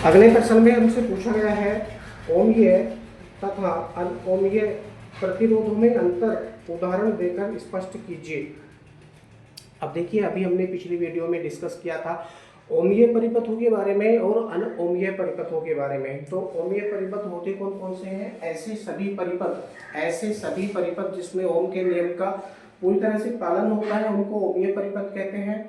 अगले प्रश्न में हमसे पूछा गया है ओमीय तथा अनओमीय प्रतिरोधों में अंतर उदाहरण देकर स्पष्ट कीजिए। अब देखिए, अभी हमने पिछली वीडियो में डिस्कस किया था ओमीय परिपथों के बारे में और अनओमीय परिपथों के बारे में। तो ओमीय परिपथ होते कौन कौन से हैं? ऐसे सभी परिपथ जिसमें ओम के नियम का पूरी तरह से पालन होता है उनको ओमीय परिपथ कहते हैं,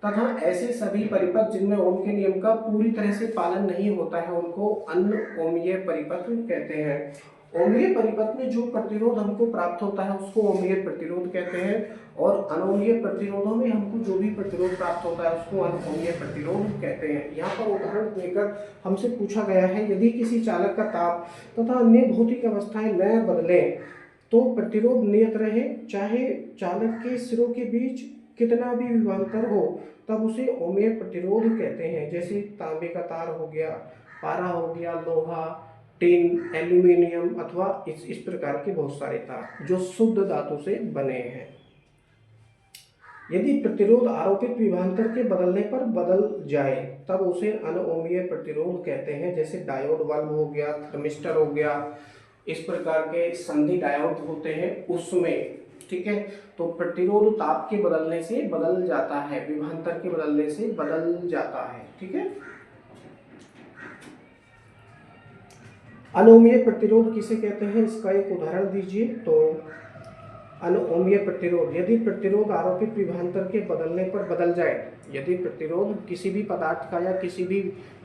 तथा ऐसे सभी परिपथ जिनमें ओम के नियम का पूरी तरह से पालन नहीं होता है उनको अनओमीय परिपथ कहते हैं। ओमीय परिपथ में जो प्रतिरोध हमको प्राप्त होता है उसको ओमीय प्रतिरोध कहते हैं, और अनओमीय प्रतिरोधों में हमको जो भी प्रतिरोध प्राप्त होता है उसको अनओमीय प्रतिरोध कहते हैं। यहाँ पर उदाहरण देकर हमसे पूछा गया है, यदि किसी चालक का ताप तथा अन्य भौतिक अवस्थाएं न बदलें तो प्रतिरोध नियत रहे, चाहे चालक के सिरों के बीच कितना भी विभवांतर हो, तब उसे ओमीय प्रतिरोध कहते हैं। जैसे तांबे का तार हो गया, पारा हो गया, लोहा, टिन, एल्यूमिनियम अथवा इस प्रकार के बहुत सारे तार जो शुद्ध धातु से बने हैं। यदि प्रतिरोध आरोपित विभवांतर के बदलने पर बदल जाए तब उसे अनओमीय प्रतिरोध कहते हैं। जैसे डायोड बल्ब हो गया, थर्मिस्टर हो गया, इस प्रकार के संधि डायोड होते हैं उसमें, ठीक है। तो प्रतिरोध ताप के बदलने से बदल जाता है, विभवांतर के बदलने से बदल जाता है, ठीक है। अनओमीय प्रतिरोध किसे कहते हैं, इसका एक उदाहरण दीजिए। तो अनओमीय प्रतिरोध, यदि प्रतिरोध आरोपित विभवांतर के बदलने पर बदल जाए, यदि प्रतिरोध किसी भी पदार्थ का या किसी भी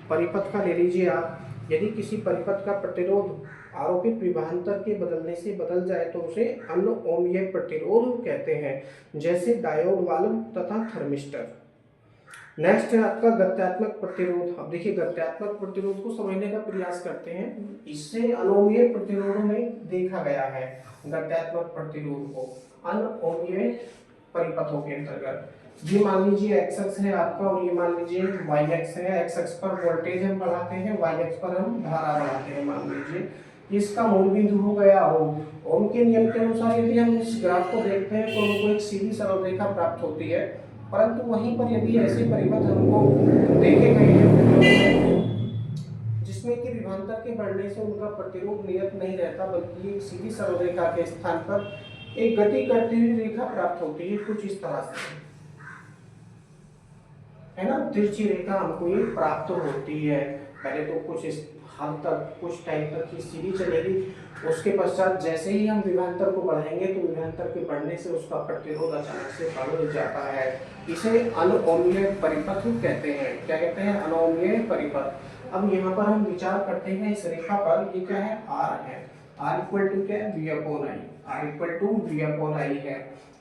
परिपथ का ले लीजिए आप, यदि किसी परिपथ का प्रतिरोध आरोपित विभवांतर के बदलने से बदल जाए तो उसे अनओमीय प्रतिरोध कहते हैं। जैसे डायोड वाल्व तथा थर्मिस्टर। नेक्स्ट है आपका गत्यात्मक प्रतिरोध। अब देखिए, गत्यात्मक प्रतिरोध को समझने का प्रयास करते हैं। इससे अनओमीय प्रतिरोधों में देखा गया है गत्यात्मक प्रतिरोध को अनओमीय परिपथों के अंतर्गत। ये मान लीजिए एक्स अक्ष है आपका और ये मान लीजिए वाई अक्ष है। एक्स अक्ष पर वोल्टेज हम बढ़ाते हैं, वाई अक्ष पर हम धारा बढ़ाते हैं। मान लीजिए इसका मूल बिंदु हो गया ओम के नियम के अनुसार यदि हम इस ग्राफ को देखते हैं तो हमको एक सीधी सरल रेखा प्राप्त होती है, परंतु वहीं पर यदि ऐसे परिपथ हमको देखे गए हैं जिसमें कि विभवांतर के बढ़ने से उनका प्रतिरोध नियत नहीं रहता, बल्कि एक सीधी सरल रेखा के स्थान पर एक गति करती हुई रेखा प्राप्त होती है कुछ इस तरह से, है ना। तिरछी रेखा हमको ये प्राप्त होती है। पहले तो कुछ इस हद तक, कुछ टाइम तक ये सीधी चलेगी, उसके पश्चात जैसे ही हम विभवांतर को बढ़ाएंगे तो विभवांतर के बढ़ने से उसका प्रतिरोध अचानक से बढ़ जाता है। इसे अनओमीय परिपथ कहते हैं। क्या कहते हैं? अनओमीय परिपथ। अब यहाँ पर हम विचार करते हैं इस रेखा पर, ये क्या है? आर है। आर इक्वल टू क्या है? V upon I. R equal to V upon I है।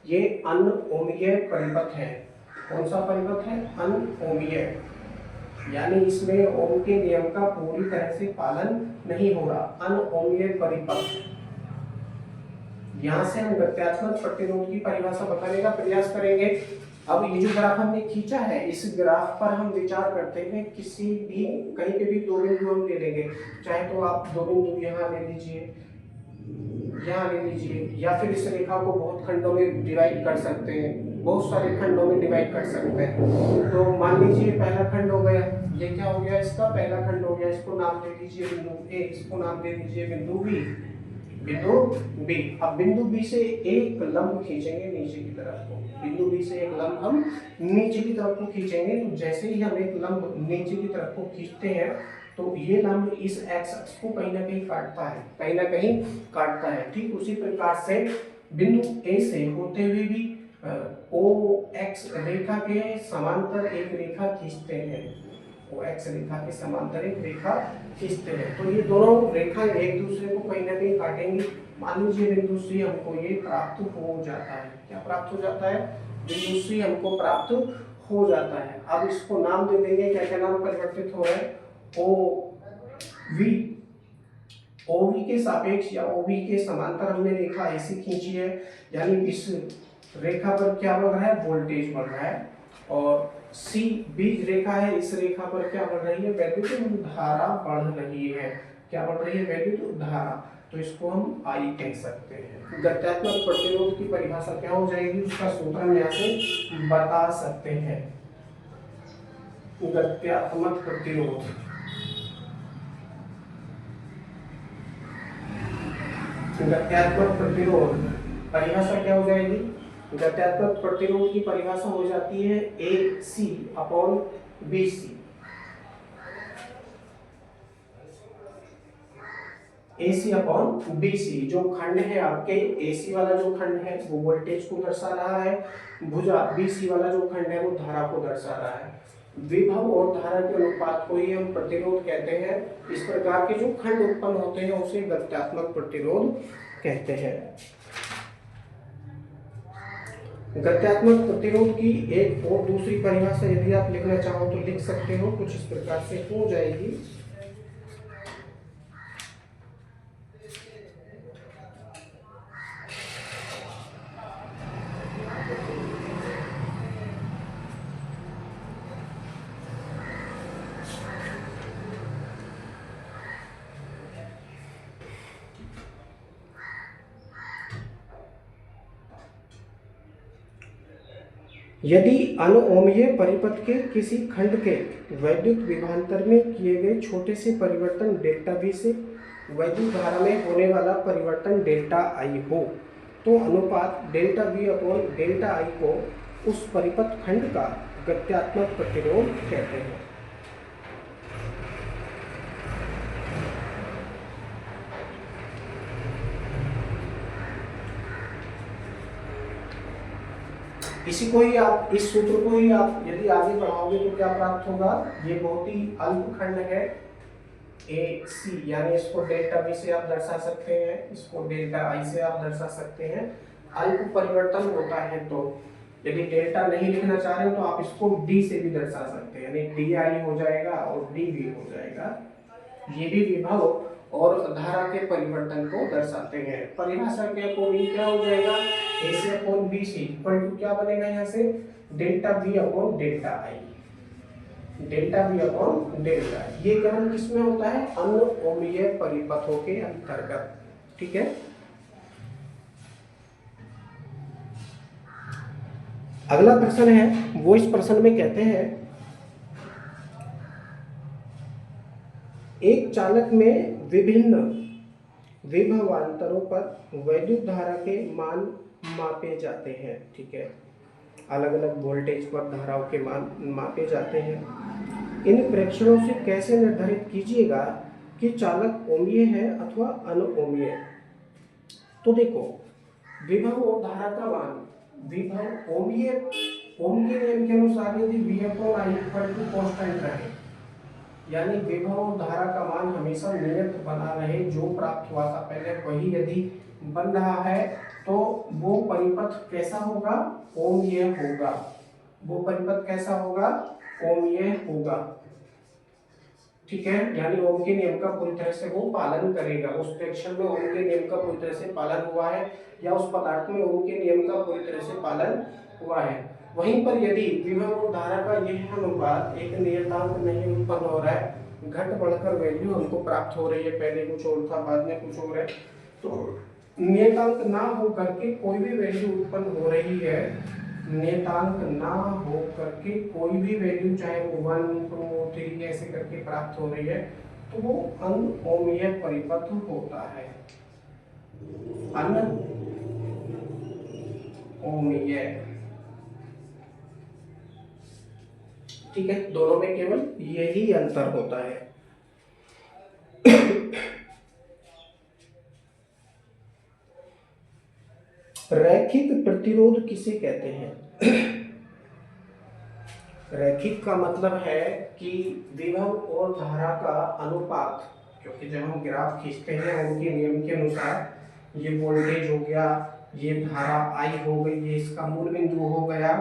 ये अनओमीय परिपथ है। कौन सा परिपथ है? अनओमीय, यानी इसमें ओम के नियम का पूरी तरह से पालन नहीं हो रहा, अनओमीय परिपथ। यहां से हम गत्यात्मक प्रतिरोध की परिभाषा बताने का प्रयास करेंगे। अब ये जो ग्राफ हमने खींचा है, इस ग्राफ पर हम विचार करते हैं। किसी भी कहीं पे भी दो बिंदु हम ले लेंगे, चाहे तो आप दो बिंदु यहाँ ले लीजिए, यहाँ ले लीजिए, या फिर इस रेखा को बहुत खंडों में डिवाइड कर सकते हैं, बहुत सारे खंडों में डिवाइड कर सकते हैं। तो मान लीजिए पहला खंड हो गया, ये क्या हो गया? इसका पहला खंड हो गया। इसको नाम दे दीजिए बिंदु ए, इसको नाम दे दीजिए बिंदु बी, बिंदु बी। अब बिंदु बी से एक लंब खींचेंगे नीचे की तरफ को, बिंदु बी से एक लंब हम नीचे की तरफ को खींचेंगे। तो जैसे ही हम एक लंब नीचे की तरफ को खींचते हैं तो ये लंब इस एक्स अक्ष को कहीं ना कहीं काटता है, कहीं ना कहीं काटता है। ठीक उसी प्रकार से बिंदु ए से होते हुए भी ओ एक्स रेखा के समांतर एक रेखा खींचते हैं, ओ एक्स रेखा के समांतर एक रेखा खींचते हैं। तो ये दोनों रेखा एक दूसरे को कहीं ना कहीं काटेंगी। मान लीजिए बिंदु सी हमको ये प्राप्त हो जाता है। क्या प्राप्त हो जाता है? बिंदु सी हमको प्राप्त हो जाता है। अब इसको नाम दे देंगे, क्या क्या नाम परिवर्तित हो रहा है? O V. ओ वी के सापेक्ष या ओ वी के समांतर हमने रेखा ऐसी खींची है, यानी इस रेखा पर क्या बढ़ रहा है? वोल्टेज बढ़ रहा है। और सी बीज रेखा है, इस रेखा पर क्या बढ़ रही है? वैद्युत धारा बढ़ रही है। क्या बढ़ रही है? वैद्युत धारा। तो इसको हम आई कह सकते हैं। गत्यात्मक प्रतिरोध की परिभाषा क्या हो जाएगी? उसका सूत्र हम यहाँ से बता सकते हैं। गत्यात्मक प्रतिरोध, गत्यात्मक प्रतिरोध परिभाषा क्या हो जाएगी? गत्यात्मक प्रतिरोध की परिभाषा हो जाती है AC upon BC। AC upon BC जो खंड है आपके AC वाला जो खंड है वो वोल्टेज को दर्शा रहा है, भुजा BC वाला जो खंड है वो धारा को दर्शा रहा है। विभव और धारा के अनुपात को ही हम प्रतिरोध कहते हैं। इस प्रकार के जो खंड उत्पन्न होते हैं उसे गत्यात्मक प्रतिरोध कहते हैं। गत्यात्मक प्रतिरोध की एक और दूसरी परिभाषा यदि आप लिखना चाहो तो लिख सकते हो, कुछ इस प्रकार से हो जाएगी। यदि अनओमीय परिपथ के किसी खंड के वैद्युत विभवांतर में किए गए छोटे से परिवर्तन डेल्टा V से वैद्युत धारा में होने वाला परिवर्तन डेल्टा I हो तो अनुपात delta V upon delta I को उस परिपथ खंड का गत्यात्मक प्रतिरोध कहते हैं। इसी को ही आप, इस सूत्र को ही आप यदि आगे बढ़ाओगे तो क्या प्राप्त होगा? ये बहुत ही अल्प खंड है AC, यानी इसको डेल्टा V से आप दर्शा सकते हैं, इसको डेल्टा I से आप दर्शा सकते हैं। अल्प परिवर्तन होता है तो यदि डेल्टा नहीं लिखना चाह रहे हो तो आप इसको D से भी दर्शा सकते हैं, यानी DI हो जाएगा और DV हो जाएगा। ये भी विभव और धारा के परिवर्तन को दर्शाते हैं। परिभाषा के अकॉर्डिंग क्या हो जाएगा? AC upon BC equal to क्या बनेगा यहाँ से? Delta V upon delta I, delta V upon delta. ये केवल किसमें होता है? अनओमीय परिपथों के अंतर्गत। ठीक है, अगला प्रश्न है वो इस प्रश्न में कहते हैं एक चालक में विभिन्न विभवांतरों पर वैद्युत धारा के मान मापे जाते हैं। ठीक है, अलग अलग वोल्टेज पर धाराओं के मान मापे जाते हैं। इन प्रेक्षणों से कैसे निर्धारित कीजिएगा कि चालक ओमीय है अथवा अनओमीय? तो देखो, विभव और धारा का मान, विभव ओमीय, ओम के नियम के अनुसार यदि V upon I equal to constant रहे, यानी विभव और धारा का मान हमेशा नियत बना रहे, जो प्राप्त हुआ था पहले वही यदि बन रहा है तो वो परिपथ कैसा होगा? ओमीय होगा। वो परिपथ कैसा होगा? ओमीय होगा। ठीक है, यानी ओम के नियम का पूरी तरह से वो पालन करेगा। उस प्रेक्षण में ओम के नियम का पूरी तरह से पालन हुआ है, या उस पदार्थ में ओम के नियम का पूरी तरह से पालन हुआ है। वहीं पर यदि विभव और धारा का यह अनुपात एक नियतांक नहीं उत्पन्न हो रहा है, घट बढ़कर वैल्यू हमको प्राप्त हो रही है, पहले कुछ और था बाद में कुछ और है, तो नियतांक ना हो करके कोई भी वैल्यू उत्पन्न हो रही है, नियतांक ना हो करके कोई भी वैल्यू, चाहे वो 1, 2, 3 ऐसे करके प्राप्त हो रही है, तो वो अनओमीय परिपथ होता है। अनओमीय। ठीक है, दोनों में केवल यही अंतर होता है। रैखिक प्रतिरोध किसे कहते हैं? रैखिक का मतलब है कि विभव और धारा का अनुपात, क्योंकि जब हम ग्राफ खींचते हैं उनके नियम के अनुसार ये वोल्टेज हो गया, ये धारा I हो गई, ये इसका मूल बिंदु हो गया,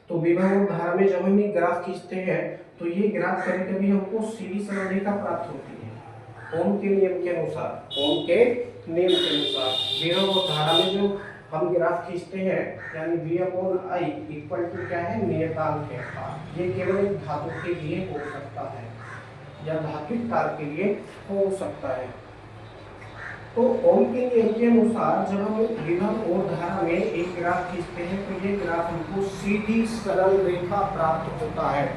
तो विभव और धारा में जब हम ये ग्राफ खींचते हैं तो ये ग्राफ कभी कभी हमको सीधी सरल रेखा प्राप्त होती है ओम के नियम के अनुसार। ओम के नियम के अनुसार विभव और धारा में जो हम ग्राफ खींचते हैं, यानी V upon I equal to क्या है? नियतांक है। ये केवल एक धातु के लिए हो सकता है या धात्विक तार के लिए हो सकता है। तो ओम के नियम के अनुसार जब हम विभव और धारा में एक ग्राफ खींचते हैं तो ये ग्राफ हमको सीधी सरल रेखा प्राप्त होता है,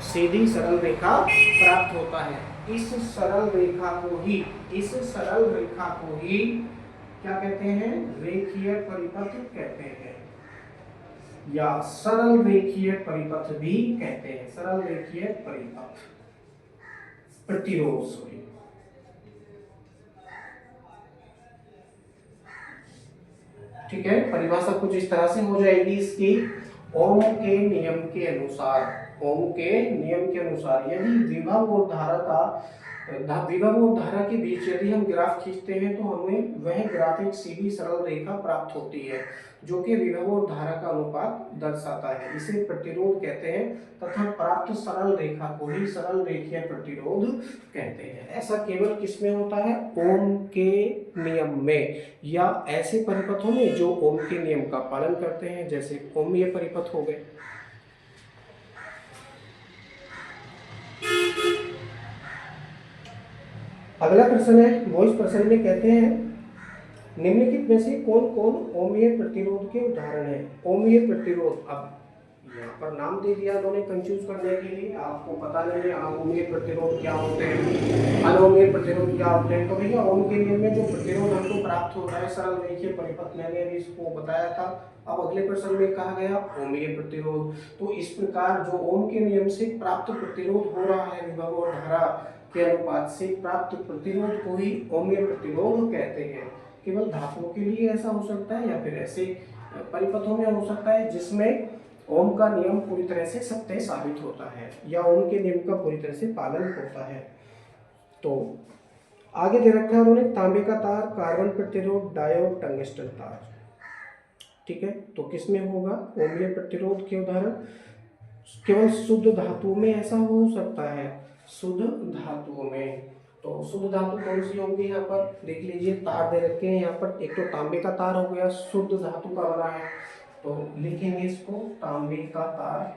सीधी सरल रेखा प्राप्त होता है। इस सरल रेखा को ही क्या कहते हैं, रेखीय परिपथ कहते हैं, या सरल रेखीय परिपथ भी कहते हैं, सरल रेखीय परिपथ प्रतिरोध, सॉरी। ठीक है, परिभाषा कुछ इस तरह से हो जाएगी इसकी। ओम के नियम के अनुसार, ओम के नियम के अनुसार यदि विभव और धारा का विभव और धारा के बीच यदि हम ग्राफ खींचते हैं तो हमें वह ग्राफ एक सीधी सरल रेखा प्राप्त होती है जो कि विभव और धारा का अनुपात दर्शाता है, इसे प्रतिरोध कहते हैं तथा प्राप्त सरल रेखा को ही सरल रेखीय प्रतिरोध कहते हैं। ऐसा केवल किसमें होता है, ओम के नियम में, या ऐसे परिपथों में जो ओम के नियम का पालन करते हैं, जैसे ओमीय परिपथ हो गए। अगला प्रश्न है, वो इस प्रश्न में कहते हैं निम्नलिखित में से कौन कौन ओमीय प्रतिरोध के उदाहरण है। ओमीय प्रतिरोध, अब यहाँ पर नाम दे दिया उन्होंने कंफ्यूज करने के लिए, आपको पता नहीं है ओमीय प्रतिरोध क्या होते हैं, अनोमीय प्रतिरोध क्या होते हैं। तो भैया ओम के नियम में जो प्रतिरोध हमको प्राप्त होता है सरल रेखीय परिपथ, मैंने अभी इसको बताया था। अब अगले प्रश्न में कहा गया ओमीय प्रतिरोध। तो इस प्रकार जो ओम के नियम से प्राप्त प्रतिरोध हो रहा है विभव और धारा के अनुपात से प्राप्त प्रतिरोध को ही ओमीय प्रतिरोध कहते हैं। केवल धातुओं के लिए ऐसा हो सकता है या फिर ऐसे परिपथों में हो सकता है जिसमें ओम का नियम पूरी तरह से सत्य साबित होता है या ओम के नियम का पूरी तरह से पालन होता है। तो आगे दे रखा है उन्होंने तांबे का तार, कार्बन प्रतिरोध, डायोड, टंगस्टन तार। ठीक है, तो किसमें होगा ओमीय प्रतिरोध के उदाहरण, केवल शुद्ध धातु में ऐसा हो सकता है, शुद्ध धातुओं में। तो शुद्ध धातु कौन सी होंगी, यहाँ पर देख लीजिए तार दे रखे हैं यहाँ पर, एक तो तांबे का तार हो गया, शुद्ध धातु का बना है, तो लिखेंगे इसको तांबे का तार,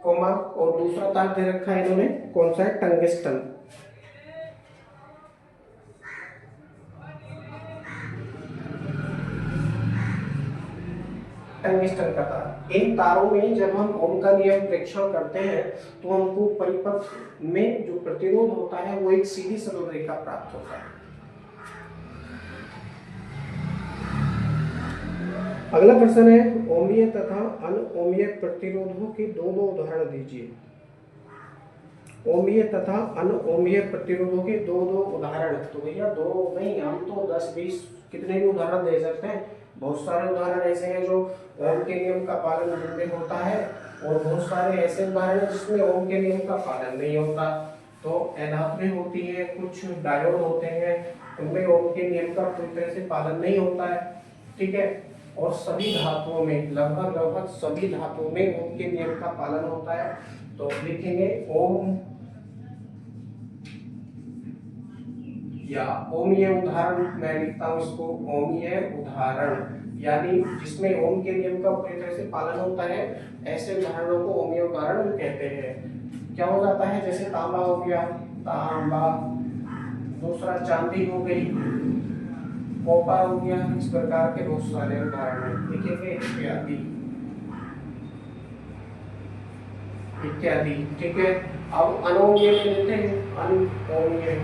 कोमा, और दूसरा तार दे रखा है इन्होंने कौन सा है, टंगस्टन। टंगस्टन का तार, इन तारों में जब हम ओम का नियम प्रेक्षण करते हैं तो हमको परिपथ में जो प्रतिरोध होता है वो एक सीधी सरल रेखा प्राप्त होता है। अगला प्रश्न है ओमीय तथा अनओमीय प्रतिरोधों के दो उदाहरण दीजिए। ओमीय तथा अनओमीय प्रतिरोधों के दो उदाहरण। तो भैया दो नहीं, हम तो 10-20 कितने भी उदाहरण दे सकते हैं। बहुत सारे उदाहरण ऐसे हैं जो ओम के नियम का पालन जिनमें होता है और बहुत सारे ऐसे उदाहरण हैं जिसमें ओम के नियम का पालन नहीं होता। तो अधातुएं होती है, कुछ डायोड होते हैं, उनमें ओम के नियम का पूरी तरह से पालन नहीं होता है। ठीक है, और सभी धातुओं में, लगभग सभी धातुओं में ओम के नियम का पालन होता है। तो लिखेंगे ओम या ओमीय उदाहरण, मैं लिखता हूं इसको ओमीय उदाहरण, यानी जिसमें ओम के नियम का पूरी तरह से पालन होता है, ऐसे उदाहरणों को ओमीय उदाहरण कहते हैं। क्या हो जाता है, जैसे तांबा हो गया, तांबा, दूसरा चांदी हो गई, कॉपर हो गया, इस प्रकार के बहुत सारे उदाहरण लिखेंगे इत्यादि इत्यादि। ठीक है, अब अनोमीय में लेते हैं, अनओमीय।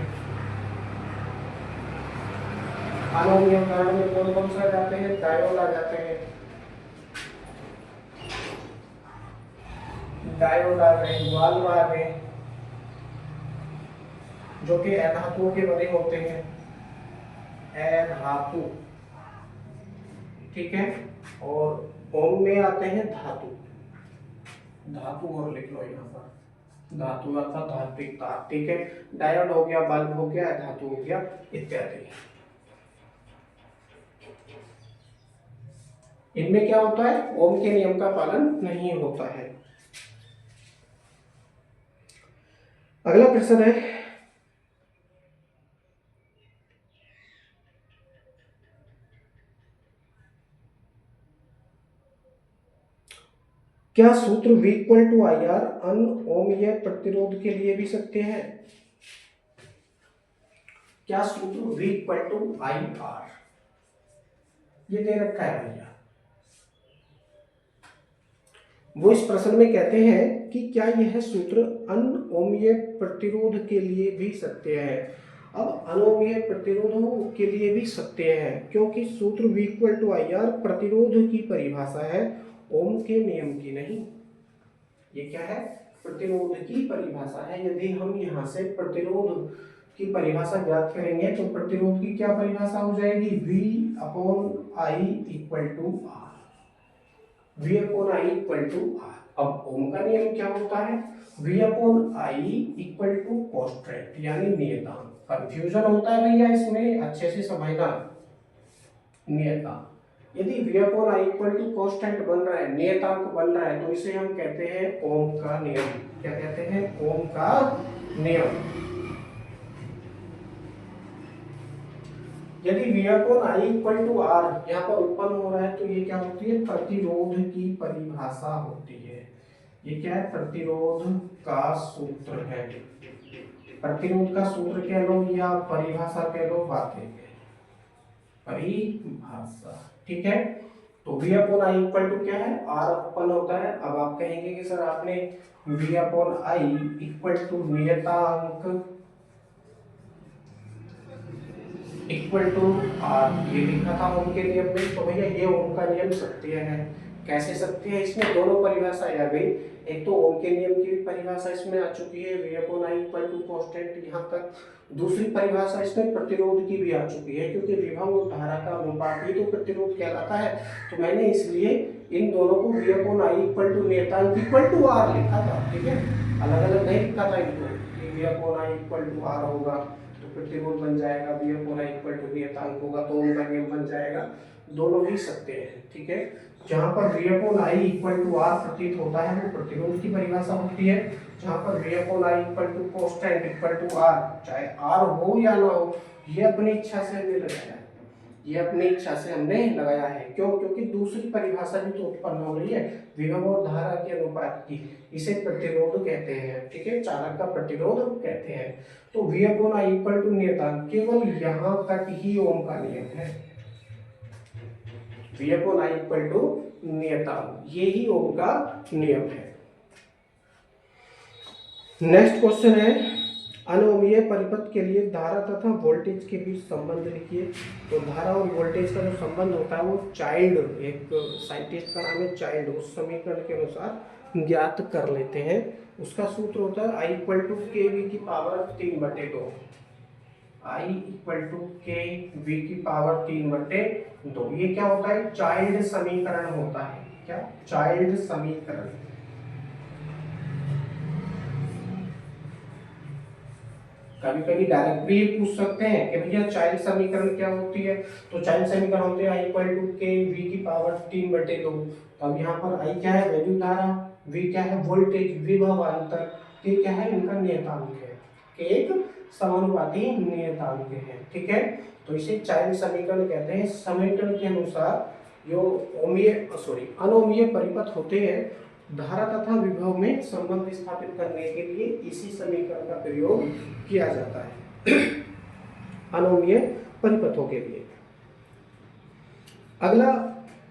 अनोमीय उदाहरण में कौन कौन सा जाते हैं, डायोड आ जाते हैं, डायोड आ गए, वाल्व आ गए, जो कि अधातुओं के बने होते हैं, अधातु। ठीक है, और ओम में आते हैं धातु, धातु और लिख लो यहाँ पर, धातु अर्थात धात्विक तार। ठीक है, डायोड हो गया, बल्ब हो गया, धातु हो गया, इत्यादि। इनमें क्या होता है, ओम के नियम का पालन नहीं होता है। अगला प्रश्न है क्या सूत्र V equal to I R अनओमीय प्रतिरोध के लिए भी सत्य है। क्या सूत्र V equal to I R, ये दे रखा है भैया। वो इस प्रश्न में कहते हैं कि क्या यह सूत्र अनओमीय प्रतिरोध के लिए भी सत्य है। अब अनओमीय प्रतिरोधों के लिए भी सत्य है, क्योंकि सूत्र V equal to I R प्रतिरोध की परिभाषा है, ओम के नियम की नहीं। ये क्या है? प्रतिरोध की परिभाषा है। यदि हम यहाँ से प्रतिरोध की परिभाषा ज्ञात करेंगे तो प्रतिरोध की क्या परिभाषा हो जाएगी? V upon I equal to R. V upon I equal to R. अब ओम का नियम क्या होता है? V upon I equal to constant यानी नियतांक। कंफ्यूजन होता है भैया इसमें, अच्छे से समझना। नियतांक, यदि V upon I equal to constant बन रहा है, नियतांक बन रहा है, तो इसे हम कहते हैं ओम का नियम। क्या कहते हैं? ओम का नियम। यदि V upon I equal to R यहाँ पर उत्पन्न हो रहा है, तो ये क्या होती है? प्रतिरोध की परिभाषा होती है। ये क्या है? प्रतिरोध का सूत्र है। प्रतिरोध का सूत्र कह लो या परिभाषा कह लो, बातें परिभाषा, ठीक है। तो V upon I equal to क्या है? आर उत्पन्न होता है। अब आप कहेंगे कि सर आपने V upon I equal to नियतांक इक्वल टू आर ये लिखा था ओम के नियम में। तो भैया ये ओम का नियम सत्य है। कैसे सत्य है? इसमें दोनों परिभाषाएं आ गई। एक तो ओम के नियम की भी परिभाषा इसमें आ चुकी है, V upon I equal to constant यहाँ तक। दूसरी परिभाषा इसमें प्रतिरोध की भी आ चुकी है, क्योंकि विभव और धारा का अनुपात ही तो प्रतिरोध कहलाता है। तो मैंने इसलिए इन दोनों को V upon I equal to नियतांक इक्वल टू आर लिखा था, ठीक है। अलग अलग नहीं लिखा था इनको कि V upon I equal to R होगा तो प्रतिरोध बन जाएगा, V upon I equal to नियतांक होगा तो ओम का नियम बन जाएगा। दोनों ही सत्य हैं, ठीक है। जहां पर V upon I equal to R प्रतीत होता है वो प्रतिरोध की परिभाषा होती है। जहां पर V upon I equal to constant equal to R, चाहे आर हो या ना हो, ये अपनी इच्छा से हमने लगाया है। ये अपनी इच्छा से हमने लगाया है। क्यों? क्योंकि दूसरी परिभाषा भी तो उत्पन्न हो रही है, विभव और धारा के अनुपात की। इसे प्रतिरोध कहते हैं, ठीक है। चालक का प्रतिरोध कहते हैं। तो V upon I equal to नियतांक केवल यहां तक ही ओम का नियम है। V upon I equal to नियतांक, ये ही ओम का नियम है। नेक्स्ट क्वेश्चन है, अनोमीय परिपथ के लिए धारा तथा वोल्टेज के बीच संबंध लिखिए। तो धारा और वोल्टेज का जो संबंध होता है वो चाइल्ड, एक साइंटिस्ट का नाम है चाइल्ड, उस समीकरण के अनुसार ज्ञात कर लेते हैं। उसका सूत्र होता है आई इक्वल टू के वी की पावर 3/2। आई इक्वल टू के वी की पावर 3/2। ये क्या होता है? चाइल्ड समीकरण होता है। क्या? चाइल्ड समीकरण। कभी कभी डायरेक्ट भी पूछ सकते हैं कि भैया चाइल्ड समीकरण क्या होती है। तो चाइल्ड समीकरण होते हैं आई इक्वल टू के वी की पावर 3/2। तो अब यहाँ पर आई क्या है? वैद्युत धारा। वी क्या है? वोल्टेज, विभवांतर। के क्या है? इनका नियतांक है, के एक समानुपाती नियतांक है, ठीक है। तो इसे चाइल्ड समीकरण कहते हैं। समीकरण के अनुसार जो अनोमीय परिपथ होते हैं, धारा तथा विभव में संबंध स्थापित करने के लिए इसी समीकरण का प्रयोग किया जाता है अनोमीय परिपथों के लिए। अगला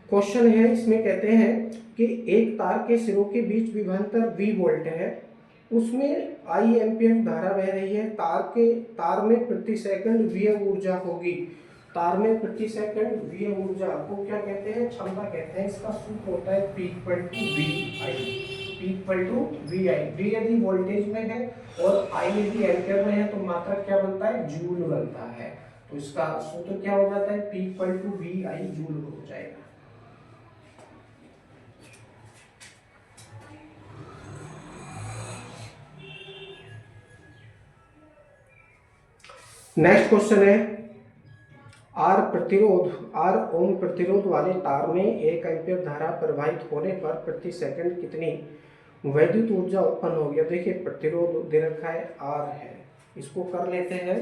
क्वेश्चन है, इसमें कहते हैं कि एक तार के सिरों के बीच विभवांतर V वोल्ट है, उसमें I एम्पियर धारा बह रही है। तार में प्रति सेकंड V ऊर्जा होगी। तार में प्रति सेकंड V ऊर्जा को क्या कहते हैं? क्षमता कहते हैं। इसका सूत्र होता है P equal to V I. P equal to V I. V यदि वोल्टेज में है और I यदि एम्पियर में है तो मात्रक क्या बनता है? जूल बनता है। तो इसका सूत्र क्या हो जाता है? P equal to V I joule हो जाएगा। नेक्स्ट क्वेश्चन है, आर ओम प्रतिरोध वाले तार में 1 एम्पियर धारा प्रवाहित होने पर प्रति सेकंड कितनी वैद्युत ऊर्जा उत्पन्न होगी। अब देखिए प्रतिरोध दे रखा है आर है, इसको कर लेते हैं।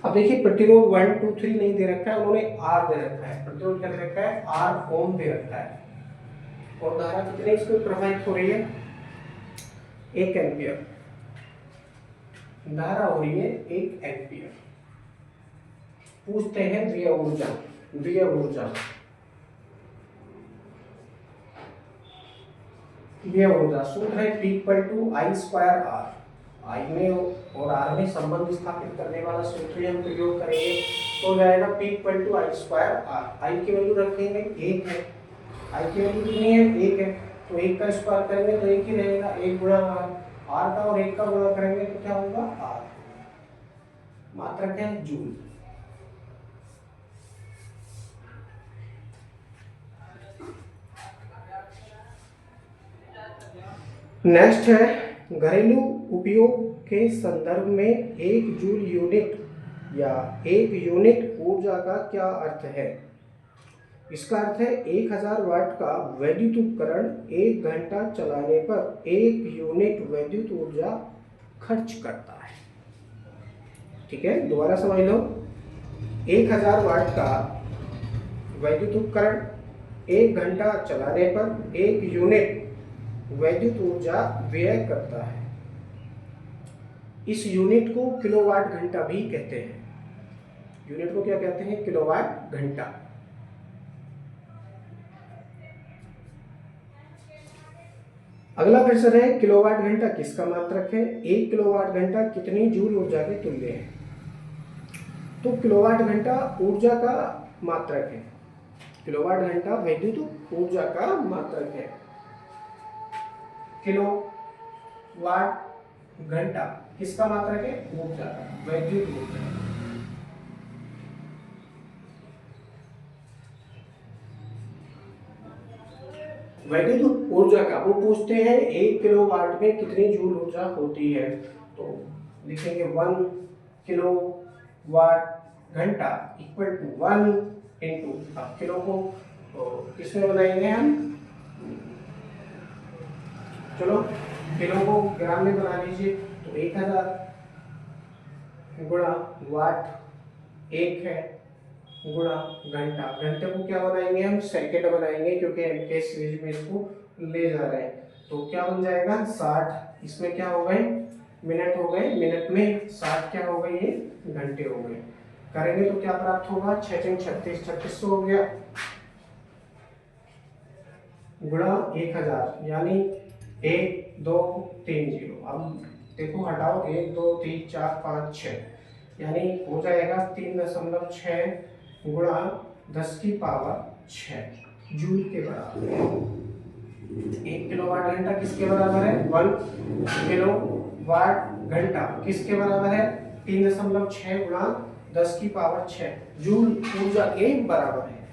अब देखिए प्रतिरोध 1 2 3 नहीं दे रखा है, उन्होंने आर दे रखा है। प्रतिरोध क्या दे रखा है? आर ओम दे रखा है। और धारा कितने इसमें प्रवाहित हो रही है? 1 एम्पियर। धारा हो रही है 1 एम्पियर। पूछते हैं द्वितीय ऊर्जा। द्वितीय ऊर्जा सूत्र है P = I²R। I में और R में संबंध स्थापित करने वाला सूत्र हम प्रयोग करेंगे तो हो जाएगा P = I²R। I की वैल्यू रखेंगे 1 है, I की वैल्यू कितनी है 1 है, तो 1 का स्क्वायर करेंगे तो 1 ही रहेगा, 1 गुणा R का और 1 का गुणा करेंगे तो क्या होगा R। मात्रक है जूल। नेक्स्ट है घरेलू उपयोग के संदर्भ में 1 जूल यूनिट या 1 यूनिट ऊर्जा का क्या अर्थ है। इसका अर्थ है 1000 वाट का वैद्युत उपकरण 1 घंटा चलाने पर 1 यूनिट वैद्युत ऊर्जा खर्च करता है। ठीक है, दोबारा समझ लो। 1000 वाट का वैद्युत उपकरण 1 घंटा चलाने पर 1 यूनिट वैद्युत ऊर्जा व्यय करता है। इस यूनिट को किलोवाट घंटा भी कहते हैं। यूनिट को क्या कहते हैं? किलोवाट घंटा। अगला प्रश्न है किलोवाट घंटा किसका मात्रक है? 1 किलोवाट घंटा कितनी जूल ऊर्जा के तुल्य है? तो किलोवाट घंटा ऊर्जा का मात्रक है। किलोवाट घंटा वैद्युत ऊर्जा का मात्रक है। किलो वाट घंटा किसका मात्रक है? ऊर्जा का, वैद्युत ऊर्जा। वैद्युत ऊर्जा का वो पूछते हैं 1 किलोवाट में कितनी जूल ऊर्जा होती है, तो लिखेंगे 1 किलोवाट घंटा इक्वल टू 1 इंटू, अब किलो को किसमें बनाएंगे हम? चलो किलो को ग्राम में बना लीजिए, तो 1000 गुणा वाट 1 है गुणा घंटा। घंटे को क्या बनाएंगे हम? सेकंड बनाएंगे, क्योंकि एमके सीरीज में इसको ले जा रहे हैं। तो क्या बन जाएगा 60। इसमें क्या हो गए? मिनट हो गए। मिनट में 60 क्या हो गए? ये घंटे हो गए। करेंगे तो क्या प्राप्त होगा? 6 × 36 3600 हो गया गुणा 1000, यानी 1 2 3 0। अब देखो हटाओ 1 2 3 4 5 6, यानी हो जाएगा 3.6 गुणा 10 की पावर 6 जूल के बराबर। 1 किलोवाट घंटा किसके बराबर है? 1 किलोवाट घंटा किसके बराबर है? 3.6 गुणा 10 की पावर 6 जूल ऊर्जा के बराबर है।